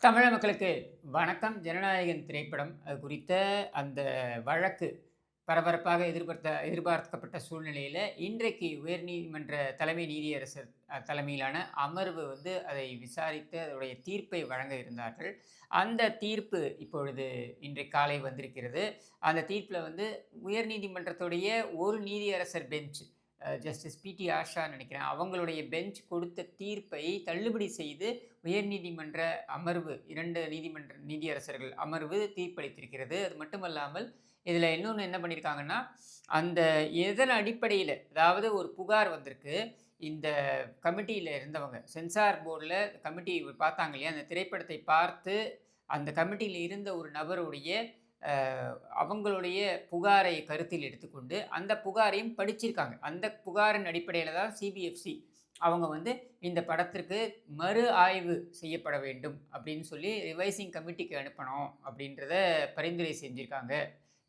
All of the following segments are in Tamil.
தமிழக மக்களுக்கு வணக்கம். ஜனநாயகன் திரைப்படம் அது குறித்த அந்த வழக்கு பரபரப்பாக எதிர்பார்க்கப்பட்ட சூழ்நிலையில, இன்றைக்கு உயர்நீதிமன்ற தலைமை நீதியரசர் தலைமையிலான அமர்வு அதை விசாரித்து அதனுடைய தீர்ப்பை வழங்க இருந்தார்கள். அந்த தீர்ப்பு இப்பொழுது இன்றைக்கு காலை வந்திருக்கிறது. அந்த தீர்ப்புல உயர்நீதிமன்றத்துடைய ஒரு நீதியரசர் பெஞ்ச் ஜஸ்டிஸ் பி.டி. ஆஷா நினைக்கிறேன். அவங்களுடைய பெஞ்ச் கொடுத்த தீர்ப்பை தள்ளுபடி செய்து உயர்நீதிமன்ற அமர்வு 2 நீதியரசர்கள் அமர்வு தீர்ப்பளித்திருக்கிறது. அது மட்டுமல்லாமல் இதில இன்னொன்னு என்ன பண்ணியிருக்காங்கன்னா, அந்த எதன் அடிப்படையில அதாவது ஒரு புகார் வந்திருக்கு. இந்த கமிட்டியில இருந்தவங்க சென்சார் போர்டுல கமிட்டி பார்த்தாங்க இல்லையா? அந்த திரைப்படத்தை பார்த்து அந்த கமிட்டியில இருந்த ஒரு நபருடைய அ அவங்களுடைய புகாரை கருத்தில் எடுத்துக்கொண்டு, அந்த புகாரையும் படிச்சிருக்காங்க. அந்த புகாரின் அடிப்படையில தான் சிபிஎஃப்சி அவங்க இந்த படத்திற்கு மறு ஆய்வு செய்யப்பட வேண்டும் அப்படின்னு சொல்லி ரிவைசிங் கமிட்டிக்கு அனுப்பணும் அப்படின்றத பரிந்துரை செஞ்சிருக்காங்க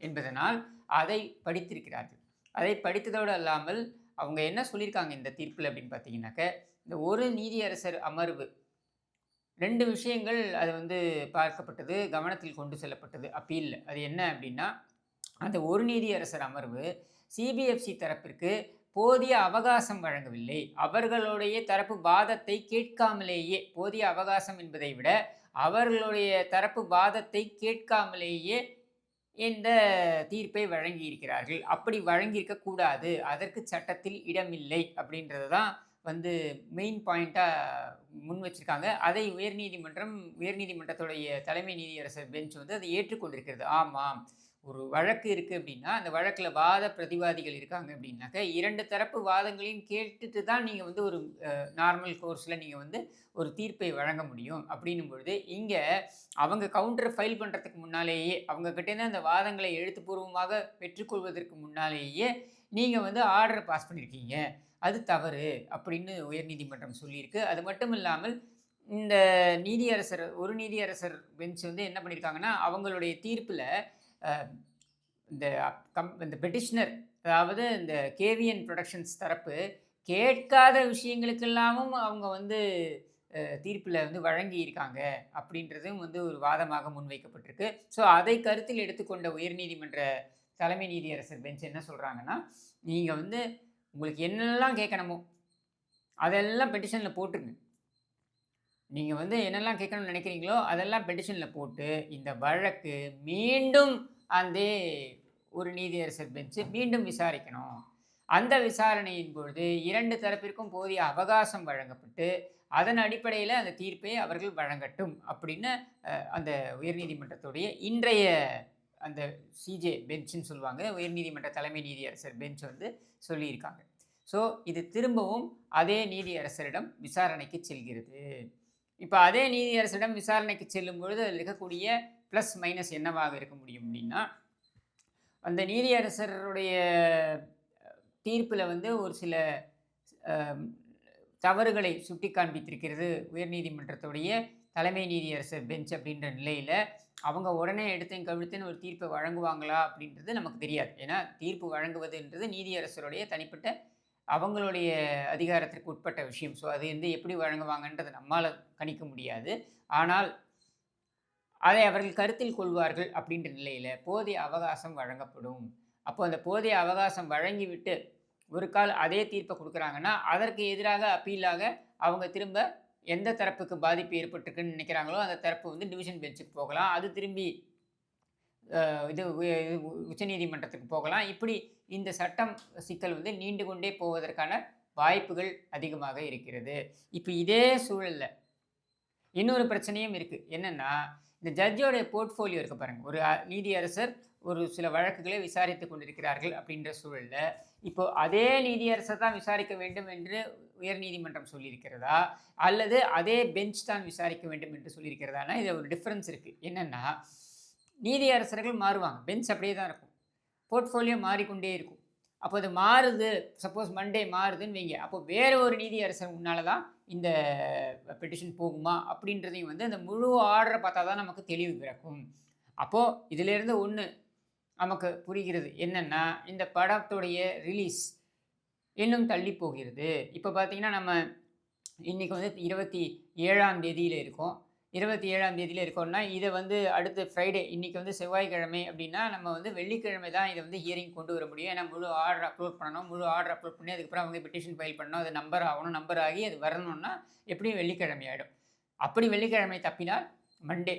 என்பதனால் அதை படித்திருக்கிறார்கள். அதை படித்ததோடு அல்லாமல் அவங்க என்ன சொல்லியிருக்காங்க இந்த தீர்ப்பில் அப்படின்னு பார்த்தீங்கன்னாக்க, இந்த ஒரு நீதியரசர் அமர்வு 2 விஷயங்கள் அது பார்க்கப்பட்டது, கவனத்தில் கொண்டு செல்லப்பட்டது அப்பீல்ல. அது என்ன அப்படின்னா, அந்த ஒரு நீதியரசர் அமர்வு சிபிஎஃப்சி தரப்பிற்கு போதிய அவகாசம் வழங்கவில்லை. அவர்களுடைய தரப்பு வாதத்தை கேட்காமலேயே, போதிய அவகாசம் என்பதை விட அவர்களுடைய தரப்பு வாதத்தை கேட்காமலேயே இந்த தீர்ப்பை வழங்கியிருக்கிறார்கள். அப்படி வழங்கியிருக்க கூடாது. அதற்கு சட்டத்தில் இடமில்லை அப்படின்றது தான் வந்து மெயின் பாயிண்ட்டா முன் வச்சிருக்காங்க. அதை உயர்நீதிமன்றத்துடைய தலைமை நீதியரசர் பெஞ்ச் அதை ஏற்றுக்கொண்டிருக்கிறது. ஆமாம். ஒரு வழக்கு இருக்கு அப்படின்னா, அந்த வழக்குல வாத பிரதிவாதிகள் இருக்காங்க அப்படின்னாக்க, 2 தரப்பு வாதங்களையும் கேட்டுட்டு தான் நீங்க ஒரு நார்மல் கோர்ஸ்ல நீங்க ஒரு தீர்ப்பை வழங்க முடியும். அப்படின்னும் பொழுது, இங்க அவங்க கவுண்டர் ஃபைல் பண்றதுக்கு முன்னாலேயே, அவங்க கிட்டேருந்து அந்த வாதங்களை எழுத்துப்பூர்வமாக பெற்றுக்கொள்வதற்கு முன்னாலேயே, நீங்க ஆர்டர் பாஸ் பண்ணியிருக்கீங்க. அது தவறு அப்படின்னு உயர்நீதிமன்றம் சொல்லியிருக்கு. அது மட்டும் இல்லாமல், இந்த ஒரு நீதியரசர் பெஞ்ச் என்ன பண்ணியிருக்காங்கன்னா, அவங்களுடைய தீர்ப்புல அ இந்த பெட்டிஷனர் அதாவது இந்த கேவிஎன் புரொடக்ஷன்ஸ் தரப்பு கேட்காத விஷயங்களுக்கெல்லாமும் அவங்க தீர்ப்பில் வழங்கியிருக்காங்க அப்படின்றதும் ஒரு வாதமாக முன்வைக்கப்பட்டிருக்கு. ஸோ அதை கருத்தில் எடுத்துக்கொண்ட உயர்நீதிமன்ற தலைமை நீதியரசர் பெஞ்ச் என்ன சொல்கிறாங்கன்னா, நீங்கள் உங்களுக்கு என்னெல்லாம் கேட்கணுமோ அதெல்லாம் பெட்டிஷனில் போட்டுருங்க. நீங்கள் என்னெல்லாம் கேட்கணும்னு நினைக்கிறீங்களோ அதெல்லாம் பெட்டிஷனில் போட்டு இந்த வழக்கு மீண்டும் அந்த ஒரு நீதியரசர் பெஞ்சு மீண்டும் விசாரிக்கணும். அந்த விசாரணையின் பொழுது 2 தரப்பிற்கும் போதிய அவகாசம் வழங்கப்பட்டு அதன் அடிப்படையில் அந்த தீர்ப்பை அவர்கள் வழங்கட்டும் அப்படின்னு அந்த உயர்நீதிமன்றத்துடைய இன்றைய அந்த சிஜே பெஞ்சுன்னு சொல்லுவாங்க, உயர்நீதிமன்ற தலைமை நீதியரசர் பெஞ்ச் சொல்லியிருக்காங்க. ஸோ இது திரும்பவும் அதே நீதியரசரிடம் விசாரணைக்கு செல்கிறது. இப்போ அதே நீதியரசரிடம் விசாரணைக்கு செல்லும் பொழுது அதில் இருக்கக்கூடிய ப்ளஸ் மைனஸ் என்னவாக இருக்க முடியும் அப்படின்னா, அந்த நீதியரசருடைய தீர்ப்பில் ஒரு சில தவறுகளை சுட்டி காண்பித்திருக்கிறது உயர்நீதிமன்றத்துடைய தலைமை நீதியரசர் பெஞ்ச் அப்படின்ற நிலையில், அவங்க உடனே எடுத்தேன் கவிழ்த்தேன்னு ஒரு தீர்ப்பை வழங்குவாங்களா அப்படின்றது நமக்கு தெரியாது. ஏன்னா தீர்ப்பு வழங்குவதுன்றது நீதியரசருடைய தனிப்பட்ட அவங்களுடைய அதிகாரத்திற்கு உட்பட்ட விஷயம். ஸோ அது எப்படி வழங்குவாங்கன்றதை நம்மால் கணிக்க முடியாது. ஆனால் அதை அவர்கள் கருத்தில் கொள்வார்கள் அப்படின்ற நிலையில் போதிய அவகாசம் வழங்கப்படும். அப்போ அந்த போதிய அவகாசம் வழங்கிவிட்டு ஒரு கால் அதே தீர்ப்பை கொடுக்குறாங்கன்னா, அதற்கு எதிராக அப்பீலாக அவங்க திரும்ப எந்த தரப்புக்கு பாதிப்பு ஏற்பட்டிருக்குன்னு நினைக்கிறாங்களோ அந்த தரப்பு டிவிஷன் பெஞ்சுக்கு போகலாம். அது திரும்பி இது உச்சநீதிமன்றத்துக்கு போகலாம். இப்படி இந்த சட்டம் சிக்கல் நீண்டு கொண்டே போவதற்கான வாய்ப்புகள் அதிகமாக இருக்கிறது. இப்போ இதே சூழல்ல இன்னொரு பிரச்சனையும் இருக்கு. என்னன்னா, இந்த ஜட்ஜோடைய போர்ட்ஃபோலியோ இருக்கு பாருங்க. ஒரு நீதியரசர் ஒரு சில வழக்குகளை விசாரித்துக் கொண்டிருக்கிறார்கள் அப்படின்ற சூழல்ல, இப்போ அதே நீதியரசர் தான் விசாரிக்க வேண்டும் என்று உயர்நீதிமன்றம் சொல்லியிருக்கிறதா? அல்லது அதே பெஞ்ச் தான் விசாரிக்க வேண்டும் என்று சொல்லியிருக்கிறதானா? இதில் ஒரு டிஃபரன்ஸ் இருக்கு. என்னன்னா, நீதியரசர்கள் மாறுவாங்க. பெஞ்ச் அப்படியே தான் இருக்கும். போர்ட்ஃபோலியோ மாறிக்கொண்டே இருக்கும். அப்போ அது மாறுது, சப்போஸ் மண்டே மாறுதுன்னு வைங்க. அப்போ வேற ஒரு நீதியரசர் முன்னால தான் இந்த பெட்டிஷன் போகுமா அப்படின்றதையும் அந்த முழு ஆர்டரை பார்த்தா தான் நமக்கு தெளிவு பிறக்கும். அப்போது இதிலிருந்து ஒன்று நமக்கு புரிகிறது என்னென்னா, இந்த படத்துடைய ரிலீஸ் இன்னும் தள்ளி போகிறது. இப்போ பார்த்தீங்கன்னா, நம்ம இன்றைக்கி 27ஆம் தேதியில் இருக்கோம். 27ஆம் தேதியில இருக்கோம்னா, இத வந்து அடுத்த ஃப்ரைடே இன்னைக்கு வந்து செவ்வாய்க்கிழமை அப்படின்னா, நம்ம வந்து வெள்ளிக்கிழமை தான் இத வந்து ஹியரிங் கொண்டு வர முடியும். ஏன்னா முழு ஆர்டர் அப்லோட் பண்ணணும். முழு ஆர்டர் அப்லோட் பண்ணி அதுக்கப்புறம் அவங்க பெட்டிஷன் ஃபைல் பண்ணணும். அது நம்பர் ஆகணும். நம்பர் ஆகி அது வரணும்னா எப்படியும் வெள்ளிக்கிழமை ஆயிடும். அப்படி வெள்ளிக்கிழமை தப்பினால் மண்டே.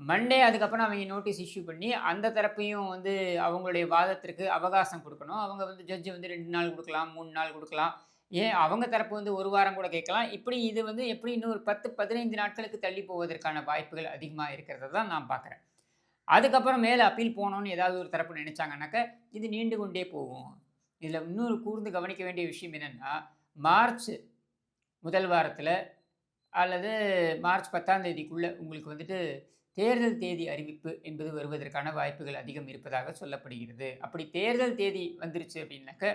மண்டே அதுக்கப்புறம் அவங்க நோட்டீஸ் இஷ்யூ பண்ணி, அந்த தரப்பையும் வந்து அவங்களுடைய வாதத்திற்கு அவகாசம் குடுக்கணும். அவங்க வந்து ஜட்ஜ் வந்து 2 நாள் குடுக்கலாம், 3 நாள் குடுக்கலாம். ஏன் அவங்க தரப்பு வந்து 1 வாரம் கூட கேட்கலாம். இப்படி இது வந்து எப்படி இன்னும் ஒரு 10, 15 நாட்களுக்கு தள்ளி போவதற்கான வாய்ப்புகள் அதிகமா இருக்கிறத தான் நான் பார்க்குறேன். அதுக்கப்புறம் மேல அப்பீல் போணும்னு ஏதாவது ஒரு தரப்பு நினைச்சாங்கன்னாக்க, இது நீண்டு கொண்டே போகும். இதுல இன்னொரு கூர்ந்து கவனிக்க வேண்டிய விஷயம் என்னன்னா, மார்ச் முதல் வாரத்தில அல்லது மார்ச் 10ஆம் தேதிக்குள்ள உங்களுக்கு வந்துட்டு தேர்தல் தேதி அறிவிப்பு என்பது வருவதற்கான வாய்ப்புகள் அதிகம் இருப்பதாக சொல்லப்படுகிறது. அப்படி தேர்தல் தேதி வந்துருச்சு அப்படின்னாக்க,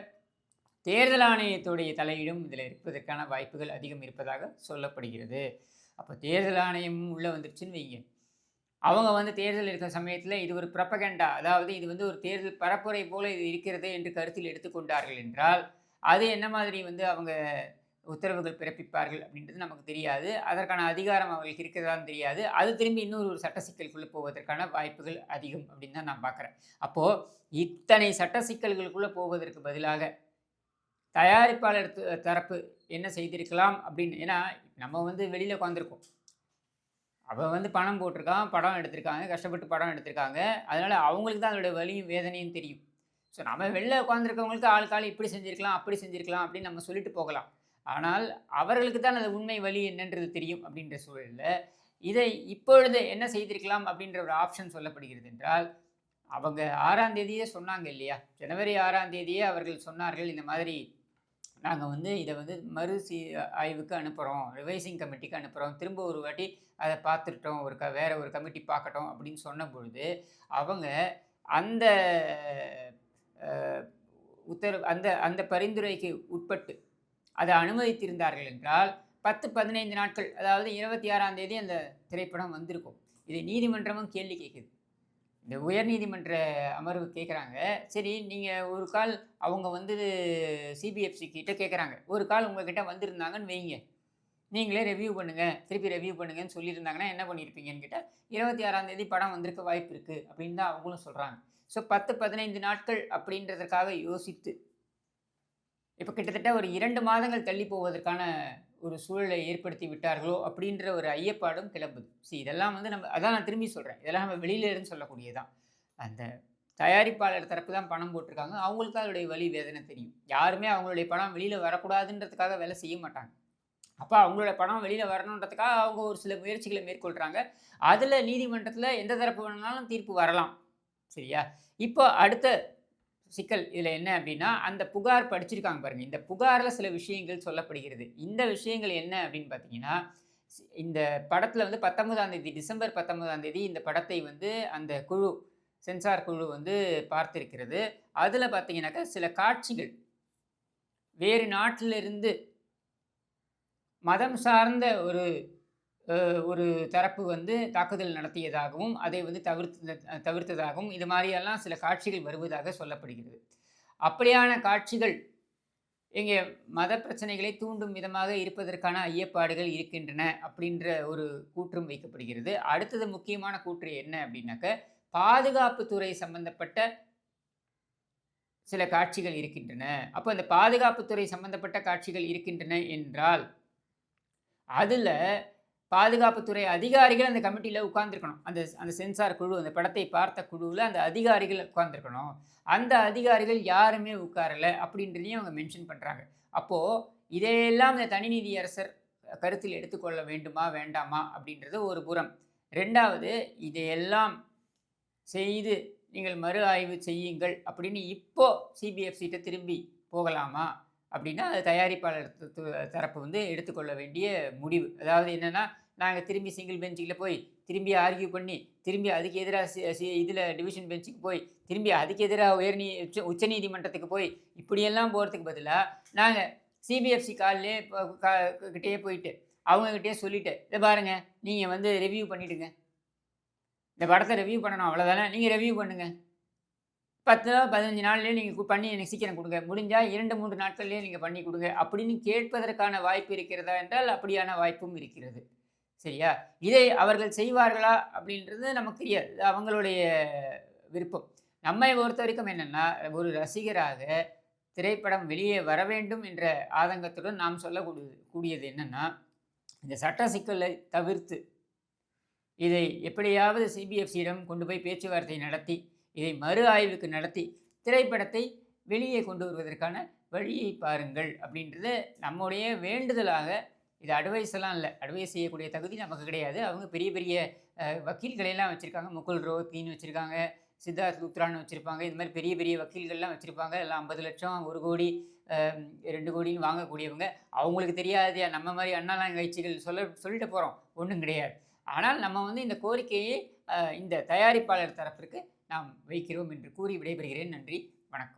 தேர்தல் ஆணையத்துடைய தலையீடும் இதில இருப்பதற்கான வாய்ப்புகள் அதிகம் இருப்பதாக சொல்லப்படுகிறது. அப்ப தேர்தல் ஆணையமும் உள்ள வந்துருச்சுன்னு வைங்க. அவங்க வந்து தேர்தல் இருக்கிற சமயத்தில இது ஒரு புரப்பகண்டா, அதாவது இது வந்து ஒரு தேர்தல் பரப்புரை போல இது இருக்கிறது என்று கருத்தில் எடுத்துக்கொண்டார்கள் என்றால், அது என்ன மாதிரி வந்து அவங்க உத்தரவுகள் பிறப்பிப்பார்கள் அப்படின்றது நமக்கு தெரியாது. அதற்கான அதிகாரம் அவங்களுக்கு இருக்கிறதான்னு தெரியாது. அது திரும்பி இன்னொரு ஒரு சட்ட சிக்கலுக்குள்ள போவதற்கான வாய்ப்புகள் அதிகம் அப்படின்னு தான் நான் பார்க்குறேன். அப்போ இத்தனை சட்ட சிக்கல்களுக்குள்ள போவதற்கு பதிலாக தயாரிப்பாளர் தரப்பு என்ன செய்திருக்கலாம் அப்படின்னு ஏன்னா நம்ம வந்து வெளியில உட்காந்துருக்கோம். அவன் வந்து பணம் போட்டிருக்கான், படம் எடுத்திருக்காங்க, கஷ்டப்பட்டு படம் எடுத்திருக்காங்க. அதனால அவங்களுக்கு தான் அதோட வலியும், வேதனையும் தெரியும். ஸோ நம்ம வெளில உட்காந்துருக்கவங்களுக்கு ஆளுக்கு ஆள் இப்படி செஞ்சிருக்கலாம், அப்படி செஞ்சிருக்கலாம் அப்படின்னு நம்ம சொல்லிட்டு போகலாம். ஆனால் அவர்களுக்கு தான் அது உண்மை வலி என்னன்றது தெரியும் அப்படின்ற சூழல்ல, இதை இப்பொழுது என்ன செய்திருக்கலாம் அப்படின்ற ஒரு ஆப்ஷன் சொல்லப்படுகிறது என்றால், அவங்க 6ஆம் தேதியே சொன்னாங்க இல்லையா? ஜனவரி 6ஆம் தேதியே அவர்கள் சொன்னார்கள், இந்த மாதிரி நாங்க வந்து இத வந்து ஆய்வுக்கு அனுப்புறோம். ரிவைசிங் கமிட்டிக்கு அனுப்புறோம். திரும்ப ஒரு வாட்டி அத பார்த்துட்டோம். வேற ஒரு கமிட்டி பார்க்கட்டும் அப்படின்னு சொன்ன பொழுது, அவங்க அந்த அ அந்த அந்த பரிந்துரைக்கு உட்பட்டு அத அனுமதித்திருந்தார்கள் என்றால் 10, 15 நாட்கள் அதாவது 26ஆம் தேதி அந்த திரைப்படம் வந்திருக்கும். இதை நீதிமன்றமும் கேள்வி கேட்குது. இந்த உயர்நீதிமன்ற அமர்வு கேட்குறாங்க. சரி நீங்க ஒரு கால் அவங்க வந்து சிபிஎஃப்சி கிட்ட கேட்குறாங்க. ஒரு கால் உங்ககிட்ட வந்திருந்தாங்கன்னு வைங்க. நீங்களே ரிவ்யூ பண்ணுங்க. திருப்பி ரிவ்யூ பண்ணுங்கன்னு சொல்லியிருந்தாங்கன்னா என்ன பண்ணியிருப்பீங்கன்னு கேட்டா, 26ஆம் தேதி படம் வந்திருக்க வாய்ப்பு இருக்கு அப்படின்னு தான் அவங்களும் சொல்றாங்க. ஸோ 10, 15 நாட்கள் அப்படின்றதற்காக யோசித்து இப்ப கிட்டத்தட்ட ஒரு 2 மாதங்கள் தள்ளி போவதற்கான ஒரு சூழலை ஏற்படுத்தி விட்டார்களோ! அப்படின்ற ஒரு ஐயப்பாடும் கிளம்புது. இதெல்லாம் வந்து அதான் நான் திரும்பி சொல்றேன். இதெல்லாம் நம்ம வெளியில இருந்து சொல்லக்கூடியது தான். அந்த தயாரிப்பாளர் தரப்பு தான் பணம் போட்டிருக்காங்க. அவங்களுக்கு தான் அதோடைய வலி, வேதனை தெரியும். யாருமே அவங்களுடைய படம் வெளியில வரக்கூடாதுன்றதுக்காக வேலை செய்ய மாட்டாங்க. அப்ப அவங்களோட படம் வெளியில வரணுன்றதுக்காக அவங்க ஒரு சில முயற்சிகள மேற்கொள்றாங்க. அதுல நீதிமன்றத்துல எந்த தரப்பு வேணும்னாலும் தீர்ப்பு வரலாம். சரியா? இப்போ அடுத்த சிக்கல் இதில என்ன அப்டின்னா, அந்த புகார் படிச்சிருக்காங்க பாருங்க. இந்த புகார்ல சில விஷயங்கள் சொல்லப்படுகிறது. இந்த விஷயங்கள் என்ன அப்டின்னு பார்த்தீங்கன்னா, இந்த படத்தில வந்து 19ஆம் தேதி டிசம்பர் 19ஆம் தேதி இந்த படத்தை வந்து அந்த குழு, சென்சார் குழு வந்து பார்த்திருக்கிறது. அதில பார்த்தீங்கன்னாக்கா, சில காட்சிகள் வேறு நாட்டிலிருந்து மதம் சார்ந்த ஒரு தரப்பு வந்து தாக்குதல் நடத்தியதாகவும், அதை வந்து தவிர்த்ததாகவும், இது மாரியெல்லாம் சில காட்சிகள் வருவதாக சொல்லப்படுகிறது. அப்படியான காட்சிகள் இங்கே மத பிரச்சனைகளை தூண்டும் விதமாக இருப்பதற்கான ஐயப்பாடுகள் இருக்கின்றன, அப்படின்ற ஒரு கூற்றும் வைக்கப்படுகிறது. அடுத்தது முக்கியமான கூற்று என்ன அப்படின்னாக்க, பாதுகாப்புத்துறை சம்பந்தப்பட்ட சில காட்சிகள் இருக்கின்றன. அப்ப அந்த பாதுகாப்புத்துறை சம்பந்தப்பட்ட காட்சிகள் இருக்கின்றன என்றால், அதுல பாதுகாப்புத்துறை அதிகாரிகள் அந்த கமிட்டியில உட்கார்ந்திருக்கணும். அந்த அந்த சென்சார் குழு, அந்த படத்தை பார்த்த குழுவுல அந்த அதிகாரிகள் உட்கார்ந்திருக்கணும். அந்த அதிகாரிகள் யாருமே உட்காரல அப்படின்றதையும் அவங்க மென்ஷன் பண்றாங்க. அப்போ இதையெல்லாம் இந்த தனி நீதியரசர் கருத்தில் எடுத்துக்கொள்ள வேண்டுமா? வேண்டாமா? அப்படின்றது ஒரு புறம். 2வது இதையெல்லாம் செய்து நீங்கள் மறு ஆய்வு செய்யுங்கள் அப்படின்னு இப்போ சிபிஎஃப்சிட்ட திரும்பி போகலாமா? அப்படின்னா, அது தயாரிப்பாளர் தரப்பு வந்து எடுத்துக்கொள்ள வேண்டிய முடிவு. அதாவது என்னன்னா, நாங்க திரும்பி சிங்கிள் பெஞ்சுல போய், திரும்பி ஆர்க்யூ பண்ணி, திரும்பி அதுக்கு எதிரா சி சி இதில டிவிஷன் பெஞ்சுக்கு போய், திரும்பி அதுக்கு எதிரா உச்சநீதிமன்றத்துக்கு போய், இப்படியெல்லாம் போறதுக்கு பதிலா, நாங்க சிபிஎஃப்சி கால்லயே கிட்டயே போயிட்டு, அவங்க கிட்டயே சொல்லிட்டு, "இத பாருங்க, நீங்க வந்து ரிவ்யூ பண்ணிடுங்க. இந்த படத்த ரிவ்யூ பண்ணணும் அவ்வளோதானே. நீங்க ரிவ்யூ பண்ணுங்க." 10 நாள் 15 நாள்லயே நீங்க பண்ணி எனக்கு சீக்கிரம் குடுங்க. முடிஞ்சா 2, 3 நாட்கள்லயே நீங்க பண்ணி குடுங்க. அப்படின்னு கேட்பதற்கான வாய்ப்பு இருக்கிறதா என்றால், அப்படியான வாய்ப்பும் இருக்கிறது. சரியா? இதை அவர்கள் செய்வார்களா? அப்படின்றது நமக்கு தெரியாது. இது அவங்களுடைய விருப்பம். நம்மை பொறுத்தவரைக்கும் என்னன்னா, ஒரு ரசிகராக திரைப்படம் வெளியே வர வேண்டும் என்ற ஆதங்கத்துடன் நாம் கூடியது என்னன்னா, இந்த சட்ட சிக்கலை தவிர்த்து, இதை எப்படியாவது சிபிஎஃப்சியிடம் கொண்டு போய் பேச்சுவார்த்தை நடத்தி, இதை மறு ஆய்வுக்கு நடத்தி, திரைப்படத்தை வெளியே கொண்டு வருவதற்கான வழியை பாருங்கள் அப்படின்றது நம்முடைய வேண்டுதலாக. இது அட்வைஸ் எல்லாம் இல்ல. அட்வைஸ் செய்யக்கூடிய தகுதி நமக்கு கிடையாது. அவங்க பெரிய பெரிய வக்கீல்களை எல்லாம் வச்சிருக்காங்க. முகுல் ரோஹத்கின்னு வச்சிருக்காங்க. சித்தார்த் லுத்ரான்னு வச்சிருப்பாங்க. இது மாரி பெரிய பெரிய வக்கீல்கள்லாம் வச்சிருப்பாங்க. எல்லாம் 50,00,000, 1,00,00,000, 2,00,00,000ன்னு வாங்கக்கூடியவங்க. அவங்களுக்கு தெரியாதயா நம்ம மாரி அண்ணாங்கட்சிகள் சொல்லிட்டு போறோம். ஒண்ணும் கிடையாது. ஆனால் நம்ம வந்து இந்த கோரிக்கையை இந்த தயாரிப்பாளர் தரப்பிற்கு நாம் வைக்கிறோம் என்று கூறி விடைபெறுகிறேன். நன்றி.